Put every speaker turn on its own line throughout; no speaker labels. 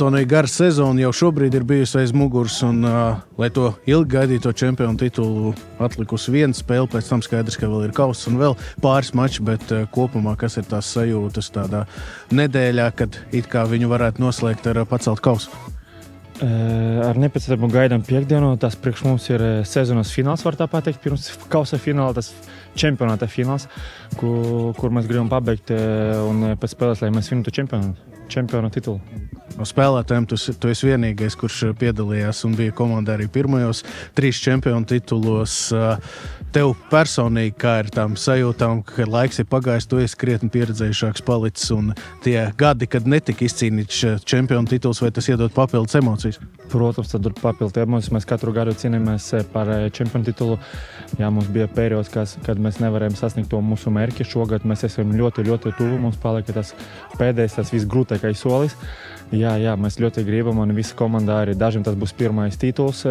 Antonija, gara sezona jau šobrīd ir bijusi aiz muguras, un, lai to ilgi gaidīto čempionu titulu atlikusi viena spēle, pēc tam skaidrs, ka vēl ir kauss un vēl pāris mači, bet kopumā, kas ir tās sajūtas tādā nedēļā, kad it kā viņu varētu noslēgt ar pacelt kausu?
Ar nepacietību gaidām piekdienu. Tas priekš mums ir sezonas fināls, var tā pateikt, pirms kausa fināla, tas čempionāta fināls, kur mēs gribam pabeigt un pēc spēles, lai mēs vinnētu čempionu titulu.
No spēlētājiem tu esi vienīgais, kurš piedalījās un bija komandā arī pirmajos 3 čempionu titulos. Tev personīgi, kā ir tām sajūtām, ka laiks ir pagājis, tu esi krietni pieredzējušāks palicis, un tie gadi, kad netika izcīnīts čempionu tituls, vai tas iedod papildus emocijas?
Protams, tad ir papildus emocijas. Mēs katru gadu cīnāmies par čempionu titulu. Jā, mums bija periods, kad mēs nevarējām sasniegt to mūsu mērķi. Šogad mēs esam ļoti, ļoti tuvu. Mums palika tas pēdējais, tas visgrūtākais solis. Jā, mēs ļoti gribam, un visa komanda arī dažiem tas būs pirmais tituls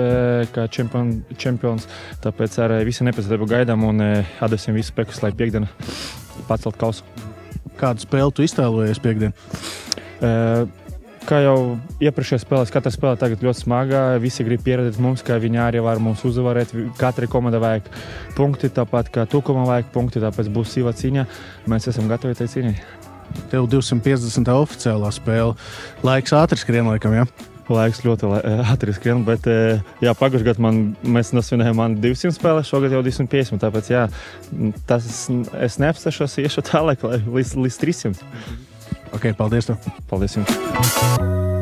kā čempions. Tāpēc arī visi nepacietību gaidām un atdosim visu spēkus, lai piekdiena pacelt kausu.
Kādu spēli tu iztēlojies piekdien?
Kā jau iepriekšējā spēlēs, katra spēle tagad ļoti smaga. Visi grib pieredzēt mums, ka viņi arī var mums uzvarēt. Katrai komandai vajag punkti, tāpat kā Tukumam vajag punkti, tāpēc būs sīva cīņa. Mēs esam gatavi tai cīņai.
Tev 250. oficiālā spēle. Laiks ātri skrien, laikam, jā?
Laiks ļoti ātri skrien, bet jā, pagājušajā gadā mēs nosvinējām 200 spēles, šogad jau 250, tāpēc jā, es neapstešos, iešu tālāk līdz 300.
Ok, paldies tev.
Paldies jums.